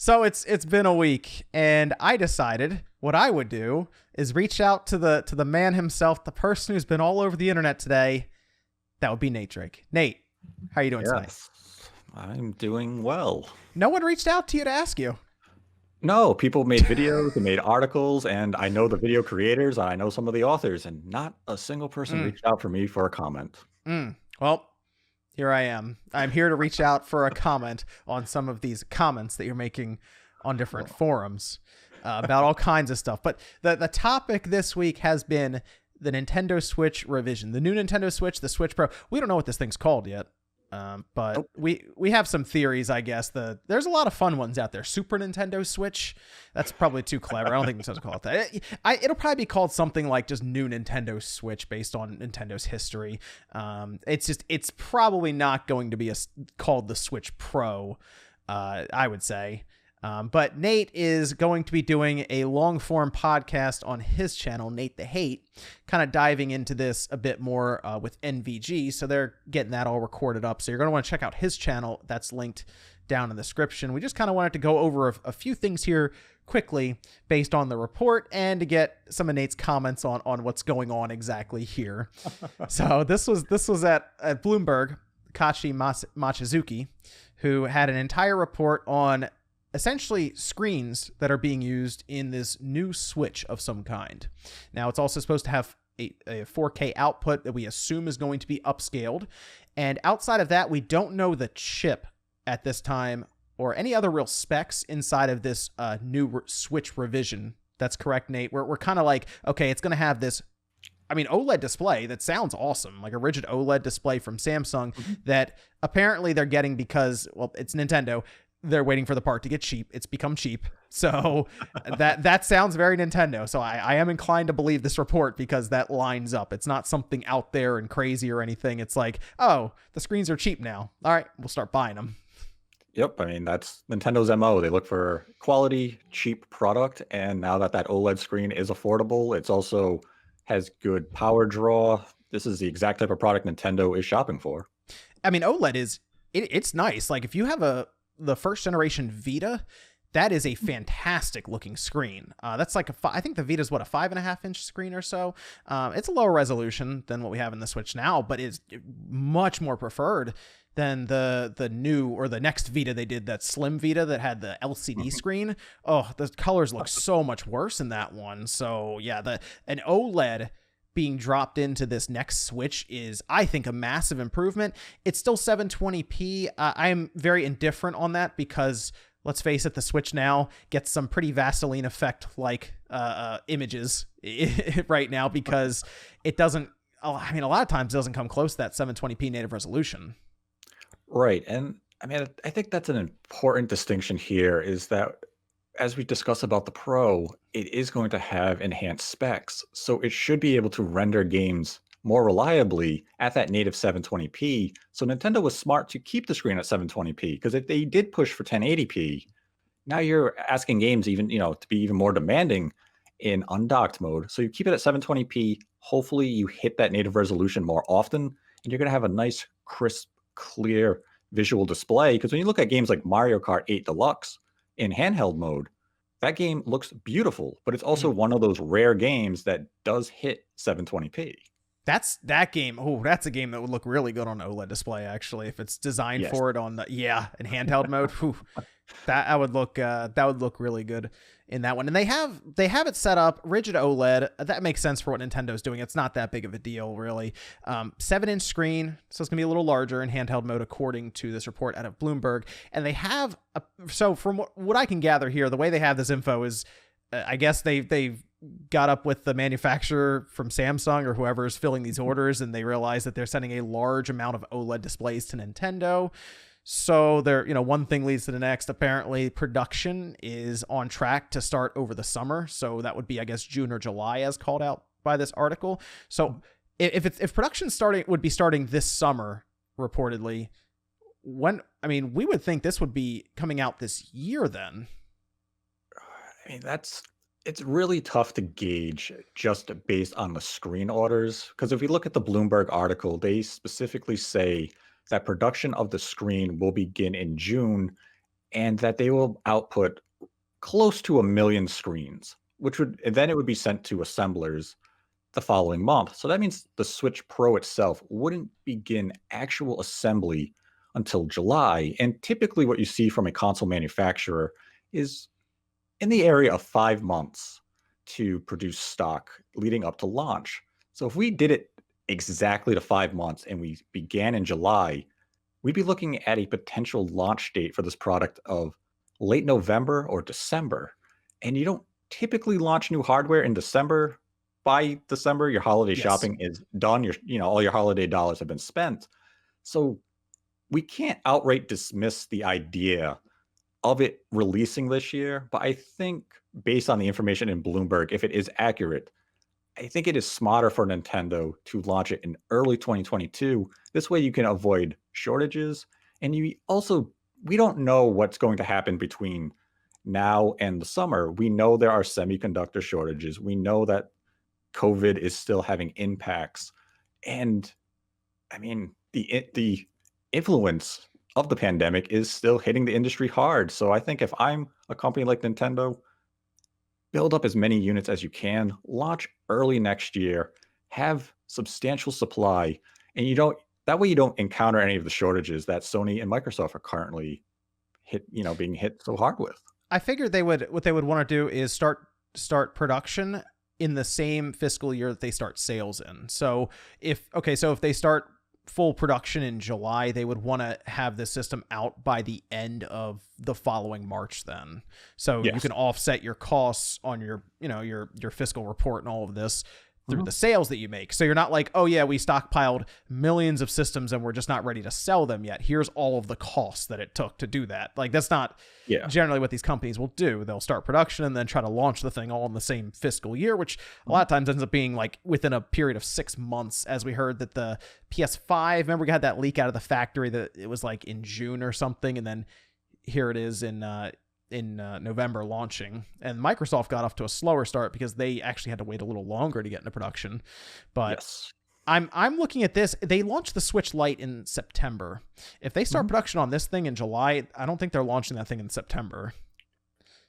So it's been a week, and I decided what I would do is reach out to the man himself, the person who's been all over the internet today. That would be Nate Drake. Nate, how are you doing tonight? Yes, I'm doing well. No one reached out to you to ask you. No, people made videos, they made articles, and I know the video creators, I know some of the authors, and not a single person Mm, reached out for me for a comment. well, here I am. I'm here to reach out for a comment on some of these comments that you're making on different Well, forums about all kinds of stuff. But the topic this week has been the Nintendo Switch revision, the new Nintendo Switch, the Switch Pro. We don't know what this thing's called yet. But nope. we have some theories, I guess. There's a lot of fun ones out there. Super Nintendo Switch, that's probably too clever. I don't think Nintendo's call it that. It'll probably be called something like just new Nintendo Switch based on Nintendo's history. It's probably not going to be called the Switch Pro. I would say. But Nate is going to be doing a long form podcast on his channel, Nate the Hate, kind of diving into this a bit more with NVG. So they're getting that all recorded up. So you're going to want to check out his channel. That's linked down in the description. We just kind of wanted to go over a few things here quickly based on the report and to get some of Nate's comments on what's going on exactly here. So this was at Bloomberg, Kachi Machizuki, who had an entire report on essentially screens that are being used in this new Switch of some kind. Now, it's also supposed to have a 4K output that we assume is going to be upscaled. And outside of that, we don't know the chip at this time or any other real specs inside of this new Switch revision. That's correct, Nate. We're kind of like, okay, it's going to have this, OLED display that sounds awesome, like a rigid OLED display from Samsung that apparently they're getting because, well, it's Nintendo. They're waiting for the part to get cheap. It's become cheap. So that sounds very Nintendo. So I am inclined to believe this report because that lines up. It's not something out there and crazy or anything. It's like, oh, the screens are cheap now. All right, we'll start buying them. Yep, I mean, that's Nintendo's MO. They look for quality, cheap product, and now that OLED screen is affordable, it's also has good power draw. This is the exact type of product Nintendo is shopping for. OLED it's nice. Like if you have the first generation Vita, that is a fantastic looking screen. That's like I think the Vita's what, a 5.5-inch screen or so. It's a lower resolution than what we have in the Switch now, but it's much more preferred than the new or the next Vita they did, that slim Vita that had the LCD screen. Oh, the colors look so much worse in that one. So yeah, an OLED being dropped into this next Switch is, I think, a massive improvement. It's still 720p. I'm very indifferent on that because, let's face it, the Switch now gets some pretty Vaseline effect like images right now because it doesn't, a lot of times it doesn't come close to that 720p native resolution. Right, and I mean, I think that's an important distinction here is that as we discuss about the Pro, it is going to have enhanced specs, so it should be able to render games more reliably at that native 720p. So Nintendo was smart to keep the screen at 720p because if they did push for 1080p, now you're asking games even, to be even more demanding in undocked mode. So you keep it at 720p. Hopefully you hit that native resolution more often, and you're going to have a nice, crisp, clear visual display. Because when you look at games like Mario Kart 8 Deluxe in handheld mode, that game looks beautiful, but it's also one of those rare games that does hit 720p. That game. Oh, that's a game that would look really good on OLED display. Actually, if it's designed Yes. for it on in handheld mode, whew, that would look really good in that one. And they have it set up rigid OLED. That makes sense for what Nintendo's doing. It's not that big of a deal, really. 7-inch screen, so it's gonna be a little larger in handheld mode, according to this report out of Bloomberg. And they have so from what I can gather here, the way they have this info is, I guess they've got up with the manufacturer from Samsung or whoever is filling these orders, and they realize that they're sending a large amount of OLED displays to Nintendo. So they're, one thing leads to the next. Apparently production is on track to start over the summer. So that would be, I guess, June or July as called out by this article. So if production would be starting this summer, reportedly, we would think this would be coming out this year then. I mean, it's really tough to gauge just based on the screen orders. Because if we look at the Bloomberg article, they specifically say that production of the screen will begin in June. and that they will output close to 1 million screens, which would and then it would be sent to assemblers the following month. So that means the Switch Pro itself wouldn't begin actual assembly until July. And typically, what you see from a console manufacturer is in the area of 5 months to produce stock leading up to launch. So if we did it exactly to 5 months and we began in July, we'd be looking at a potential launch date for this product of late November or December. And you don't typically launch new hardware in December. By December, your holiday Yes. shopping is done. All your holiday dollars have been spent. So we can't outright dismiss the idea of it releasing this year. But I think based on the information in Bloomberg, if it is accurate, I think it is smarter for Nintendo to launch it in early 2022. This way you can avoid shortages. And we don't know what's going to happen between now and the summer. We know there are semiconductor shortages. We know that COVID is still having impacts. And I mean, the influence of the pandemic is still hitting the industry hard. So I think if I'm a company like Nintendo, build up as many units as you can, launch early next year, have substantial supply, and that way you don't encounter any of the shortages that Sony and Microsoft are currently being hit so hard with. I figured what they would want to do is start production in the same fiscal year that they start sales in. So if they start full production in July, they would want to have the system out by the end of the following March then. So Yes. you can offset your costs on your fiscal report and all of this through Mhm. the sales that you make. So you're not like, oh yeah, we stockpiled millions of systems and we're just not ready to sell them yet. Here's all of the costs that it took to do that. Like that's not Yeah. generally what these companies will do. They'll start production and then try to launch the thing all in the same fiscal year, which a lot of times ends up being like within a period of 6 months, as we heard that the PS5, remember we had that leak out of the factory that it was like in June or something. And then here it is in November launching, and Microsoft got off to a slower start because they actually had to wait a little longer to get into production. But Yes. I'm looking at this. They launched the Switch Lite in September. If they start production on this thing in July, I don't think they're launching that thing in September.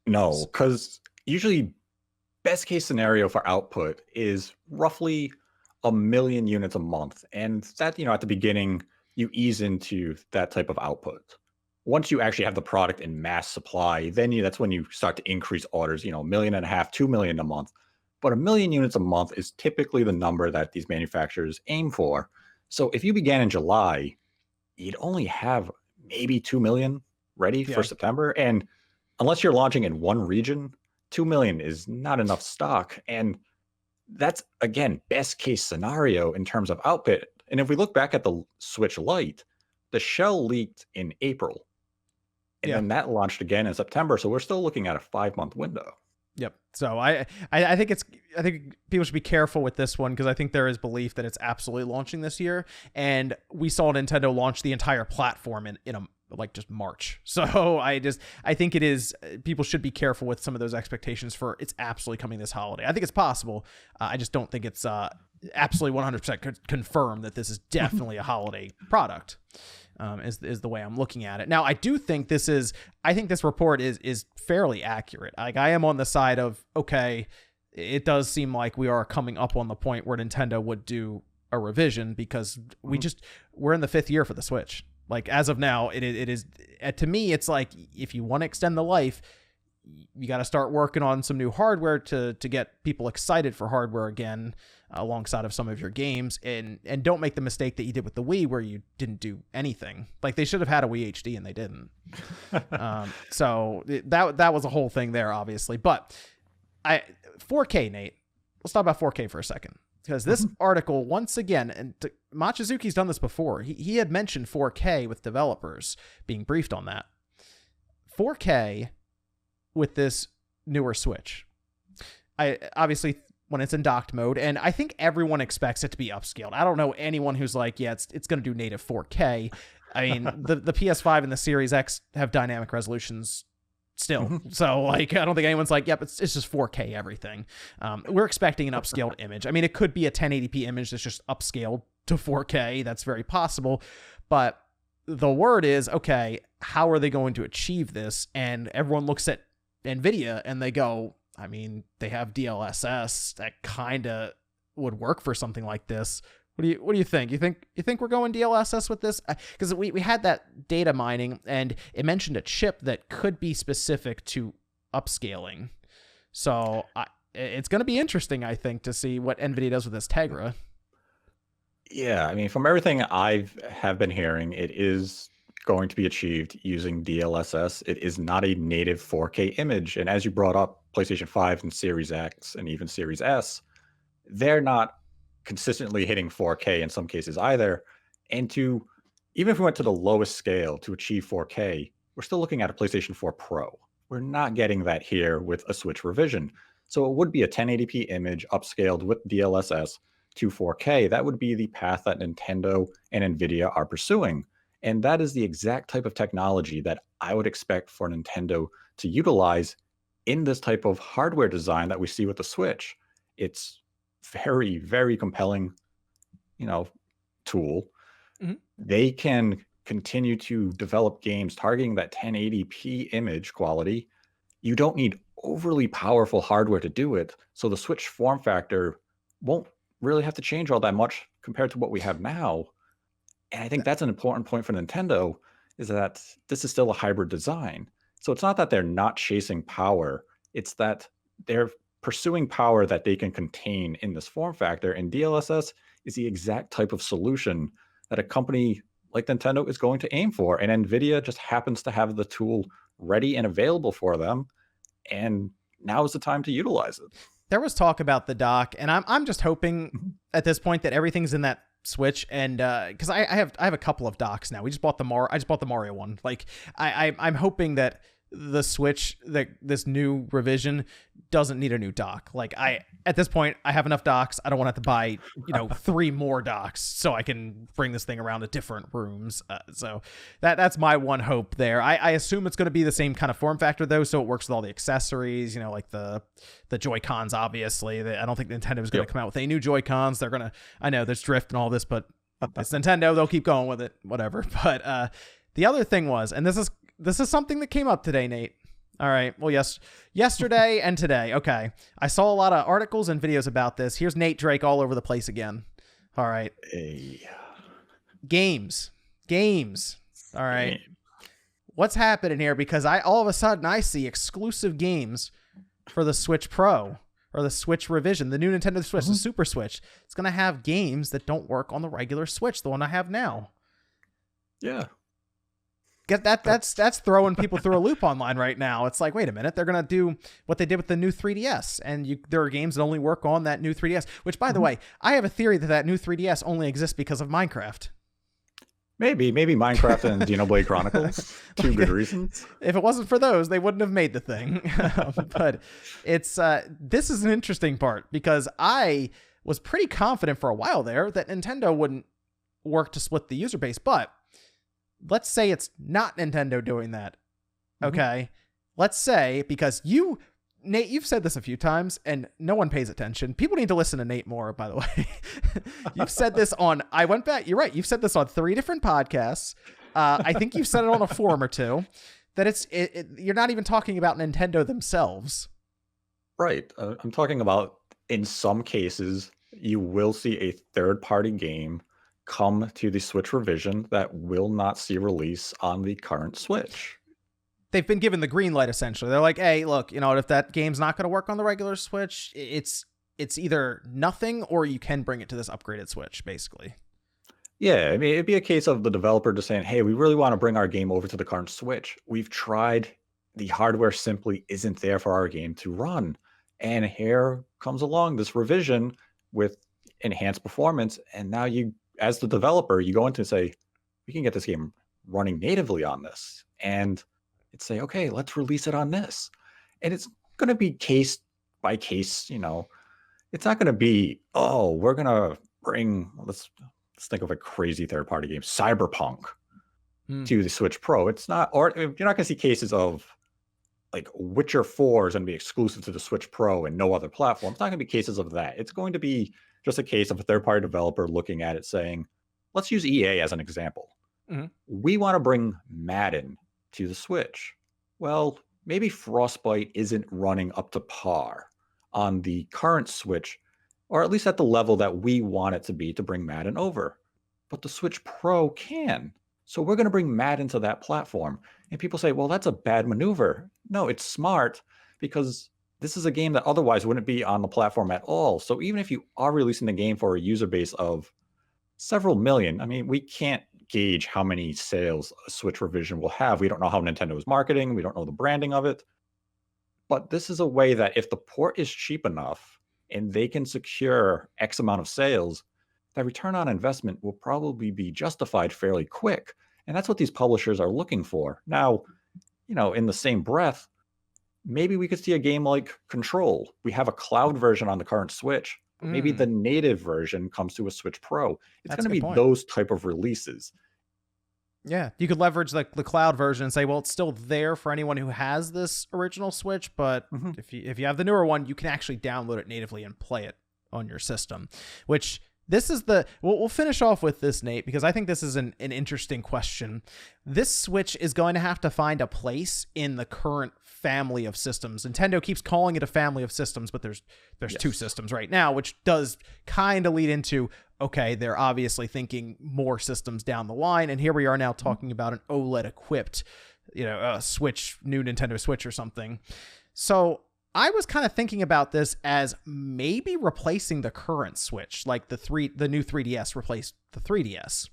No, because usually best case scenario for output is roughly 1 million units a month. And that, at the beginning, you ease into that type of output. Once you actually have the product in mass supply, then that's when you start to increase orders, 1.5 million, 2 million a month. But 1 million units a month is typically the number that these manufacturers aim for. So if you began in July, you'd only have maybe 2 million ready for Yeah. September. And unless you're launching in one region, 2 million is not enough stock. And that's, again, best case scenario in terms of output. And if we look back at the Switch Lite, the shell leaked in April. And Yeah. then that launched again in September. So we're still looking at a 5-month window. Yep. So I think people should be careful with this one because I think there is belief that it's absolutely launching this year, and we saw Nintendo launch the entire platform in just March. So I think it is, people should be careful with some of those expectations for it's absolutely coming this holiday. I think it's possible. I just don't think it's absolutely 100% confirmed that this is definitely a holiday product. Is the way I'm looking at it. Now, I do think this report is fairly accurate. Like I am on the side of, okay, it does seem like we are coming up on the point where Nintendo would do a revision because we're in the 5th year for the Switch. Like as of now, it is, to me, it's like, if you want to extend the life, you got to start working on some new hardware to get people excited for hardware again, alongside of some of your games, and don't make the mistake that you did with the Wii where you didn't do anything. Like they should have had a Wii HD and they didn't. So that was a whole thing there, obviously. But 4K, Nate, let's talk about 4K for a second, because this article, once again, and Machizuki's done this before, he had mentioned 4K with developers being briefed on that. 4K with this newer Switch, obviously when it's in docked mode, and I think everyone expects it to be upscaled. I don't know anyone who's like, yeah, it's going to do native 4K. I mean, the PS5 and the Series X have dynamic resolutions still. So like, I don't think anyone's like, yep, it's just 4K everything. We're expecting an upscaled image. I mean, it could be a 1080p image that's just upscaled to 4K. That's very possible. But the word is, okay, how are they going to achieve this? And everyone looks at NVIDIA and they go, I mean, they have DLSS that kind of would work for something like this. What do you think? You think we're going DLSS with this? Because we had that data mining and it mentioned a chip that could be specific to upscaling. So it's going to be interesting, I think, to see what NVIDIA does with this Tegra. Yeah, I mean, from everything I have been hearing, it is going to be achieved using DLSS. It is not a native 4K image. And as you brought up, PlayStation 5 and Series X and even Series S, they're not consistently hitting 4K in some cases either. And even if we went to the lowest scale to achieve 4K, we're still looking at a PlayStation 4 Pro. We're not getting that here with a Switch revision. So it would be a 1080p image upscaled with DLSS to 4K. That would be the path that Nintendo and NVIDIA are pursuing. And that is the exact type of technology that I would expect for Nintendo to utilize in this type of hardware design that we see with the Switch. It's very, very compelling, tool. Mm-hmm. They can continue to develop games targeting that 1080p image quality. You don't need overly powerful hardware to do it. So the Switch form factor won't really have to change all that much compared to what we have now. And I think that's an important point for Nintendo, is that this is still a hybrid design. So it's not that they're not chasing power. It's that they're pursuing power that they can contain in this form factor. And DLSS is the exact type of solution that a company like Nintendo is going to aim for. And NVIDIA just happens to have the tool ready and available for them. And now is the time to utilize it. There was talk about the dock, and I'm just hoping at this point that everything's in that Switch, and because I have a couple of docks now. I just bought the Mario one. Like I'm hoping that the Switch, that this new revision doesn't need a new dock. Like at this point I have enough docks. I don't want to have to buy 3 more docks so I can bring this thing around to different rooms. So that's my one hope there. I assume it's going to be the same kind of form factor though, so it works with all the accessories. Like the Joy-Cons. Obviously, I don't think Nintendo is going to come out with any new Joy-Cons. They're gonna. I know there's drift and all this, but it's Nintendo. They'll keep going with it. Whatever. But the other thing was, and this is something that came up today, Nate. All right. Well, yes, yesterday and today. Okay. I saw a lot of articles and videos about this. Here's Nate Drake all over the place again. All right. Hey. Games. All right. What's happening here? Because all of a sudden I see exclusive games for the Switch Pro or the Switch revision, the new Nintendo Switch, the Super Switch. It's going to have games that don't work on the regular Switch, the one I have now. Yeah. Get that's throwing people through a loop online right now. It's like, wait a minute, they're gonna do what they did with the new 3DS, and there are games that only work on that new 3DS. Which, by the way, I have a theory that new 3DS only exists because of Minecraft. Maybe Minecraft and Xenoblade Chronicles. Two good reasons. If it wasn't for those, they wouldn't have made the thing. But it's this is an interesting part, because I was pretty confident for a while there that Nintendo wouldn't work to split the user base, but let's say it's not Nintendo doing that. Okay. Let's say, because Nate, you've said this a few times and no one pays attention. People need to listen to Nate more, by the way. You've said this I went back. You're right. You've said this on 3 different podcasts. I think you've said it on a forum or 2, that you're not even talking about Nintendo themselves. Right. I'm talking about, in some cases, you will see a third-party game come to the Switch revision that will not see release on the current Switch. They've been given the green light, essentially. They're like, hey, look, if that game's not going to work on the regular Switch, it's either nothing or you can bring it to this upgraded Switch, basically. Yeah, I mean, it'd be a case of the developer just saying, hey, we really want to bring our game over to the current Switch. We've tried. The hardware simply isn't there for our game to run. And here comes along this revision with enhanced performance, and now you, as the developer, you go into and say, we can get this game running natively on this. And it's say, okay, let's release it on this. And it's going to be case by case, it's not going to be, oh, we're going to bring, let's think of a crazy third-party game, Cyberpunk to the Switch Pro. It's not, or you're not going to see cases of like Witcher 4 is going to be exclusive to the Switch Pro and no other platform. It's not going to be cases of that. It's going to be just a case of a third-party developer looking at it saying, let's use EA as an example. Mhm. We want to bring Madden to the Switch. Well, maybe Frostbite isn't running up to par on the current Switch, or at least at the level that we want it to be to bring Madden over. But the Switch Pro can. So we're going to bring Madden to that platform. And people say, well, that's a bad maneuver. No, it's smart because this is a game that otherwise wouldn't be on the platform at all. So even if you are releasing the game for a user base of several million, I mean, we can't gauge how many sales a Switch revision will have. We don't know how Nintendo is marketing. We don't know the branding of it. But this is a way that if the port is cheap enough and they can secure X amount of sales, that return on investment will probably be justified fairly quick. And that's what these publishers are looking for. Now, in the same breath, maybe we could see a game like Control. We have a cloud version on the current Switch, but maybe the native version comes to a Switch Pro. It's That's going a to good be point. those type of releases. Yeah, you could leverage the cloud version and say, well, it's still there for anyone who has this original Switch, but if you have the newer one, you can actually download it natively and play it on your system. Which this is we'll finish off with this, Nate, because I think this is an interesting question. This Switch is going to have to find a place in the current family of systems. Nintendo keeps calling it a family of systems, but there's two systems right now, which does kind of lead into, okay, they're obviously thinking more systems down the line. And here we are now talking about an OLED equipped, Switch, new Nintendo Switch or something. So I was kind of thinking about this as maybe replacing the current Switch, like the new 3DS replaced the 3DS.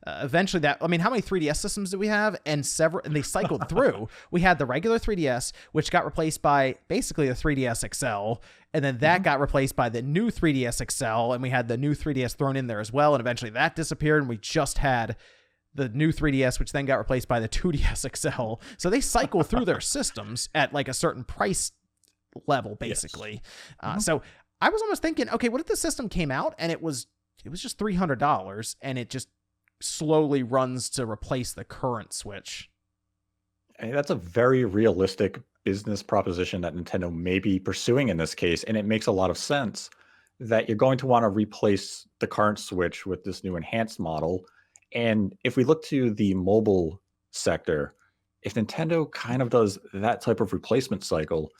Eventually how many 3DS systems did we have? And they cycled through. We had the regular 3DS, which got replaced by basically the 3DS XL. And then that got replaced by the new 3DS XL. And we had the new 3DS thrown in there as well. And eventually that disappeared. And we just had the new 3DS, which then got replaced by the 2DS XL. So they cycle through their systems at like a certain price level, basically. Yes. So I was almost thinking, okay, what if the system came out and it was just $300 and it just slowly runs to replace the current Switch? And that's a very realistic business proposition that Nintendo may be pursuing in this case. And it makes a lot of sense that you're going to want to replace the current Switch with this new enhanced model. And if we look to the mobile sector, if Nintendo kind of does that type of replacement cycle,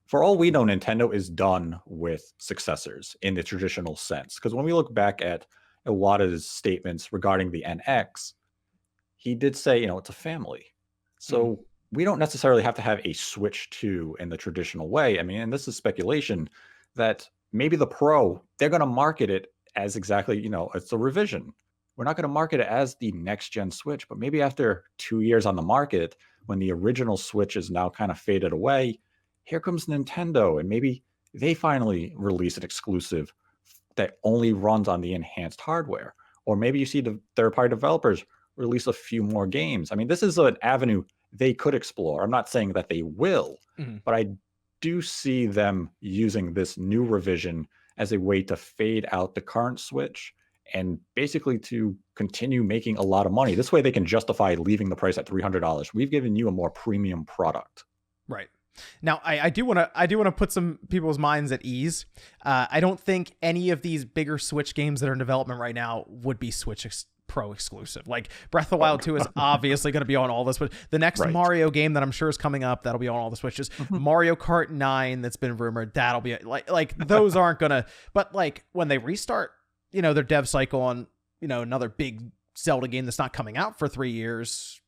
for all we know, Nintendo is done with successors in the traditional sense. Because when we look back at Iwata's statements regarding the NX, he did say, it's a family. So we don't necessarily have to have a Switch 2 in the traditional way. I mean, and this is speculation that maybe the Pro, they're going to market it as exactly, it's a revision. We're not going to market it as the next gen Switch, but maybe after 2 years on the market, when the original Switch is now kind of faded away, here comes Nintendo, and maybe they finally release an exclusive that only runs on the enhanced hardware. Or maybe you see the third-party developers release a few more games. I mean, this is an avenue they could explore. I'm not saying that they will, but I do see them using this new revision as a way to fade out the current Switch and basically to continue making a lot of money. This way they can justify leaving the price at $300. We've given you a more premium product. Right. Now, I do want to put some people's minds at ease. I don't think any of these bigger Switch games that are in development right now would be Switch Pro exclusive. Like Breath of the Wild 2 is obviously going to be on all the Switch. The next Mario game that I'm sure is coming up, that'll be on all the Switches. Mario Kart 9 that's been rumored, that'll be like those aren't going to, but like when they restart, their dev cycle on, another big Zelda game that's not coming out for 3 years.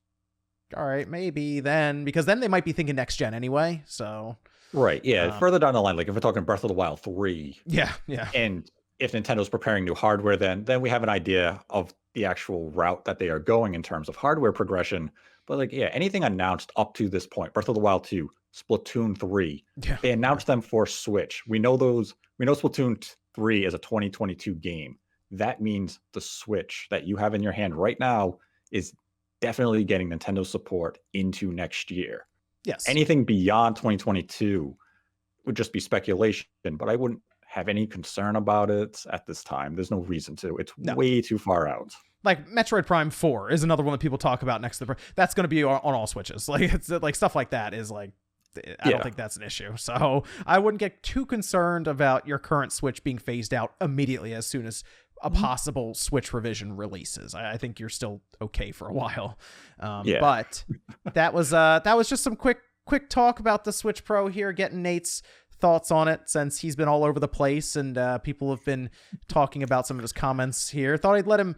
All right, maybe then, because then they might be thinking next gen anyway. So right, yeah. Further down the line, like if we're talking Breath of the Wild 3, yeah, and if Nintendo's preparing new hardware, then we have an idea of the actual route that they are going in terms of hardware progression. But like, yeah, anything announced up to this point, Breath of the Wild 2, Splatoon 3, they announced them for Switch. We know Splatoon 3 is a 2022 game. That means the Switch that you have in your hand right now is definitely getting Nintendo support into next year. Yes. Anything beyond 2022 would just be speculation, but I wouldn't have any concern about it at this time. There's no reason to. It's way too far out. Like Metroid Prime 4 is another one that people talk about next to the. That's going to be on all Switches. Like it's like stuff like that is like. I don't think that's an issue. So I wouldn't get too concerned about your current Switch being phased out immediately as soon as a possible Switch revision releases. I think you're still okay for a while. Yeah. But that was just some quick talk about the Switch Pro here, getting Nate's thoughts on it since he's been all over the place and people have been talking about some of his comments here. Thought I'd let him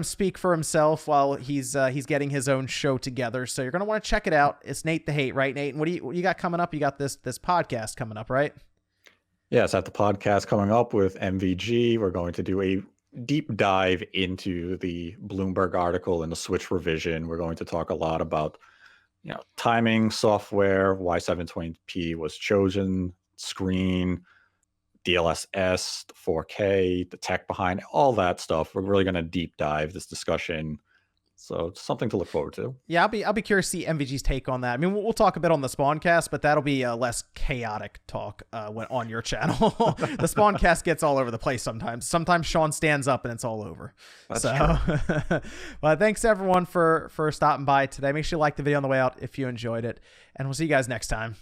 speak for himself while he's getting his own show together. So you're going to want to check it out. It's Nate the Hate, right, Nate? And what do you got coming up? You got this podcast coming up, right? Yes, at the podcast coming up with MVG, we're going to do a deep dive into the Bloomberg article and the Switch revision. We're going to talk a lot about, timing, software, why 720p was chosen, screen, DLSS, 4K, the tech behind all that stuff. We're really going to deep dive this discussion. So it's something to look forward to. Yeah, I'll be curious to see MVG's take on that. I mean, we'll talk a bit on the Spawncast, but that'll be a less chaotic talk when on your channel. The Spawncast gets all over the place sometimes. Sometimes Sean stands up and it's all over. That's true. Well, thanks everyone for stopping by today. Make sure you like the video on the way out if you enjoyed it, and we'll see you guys next time.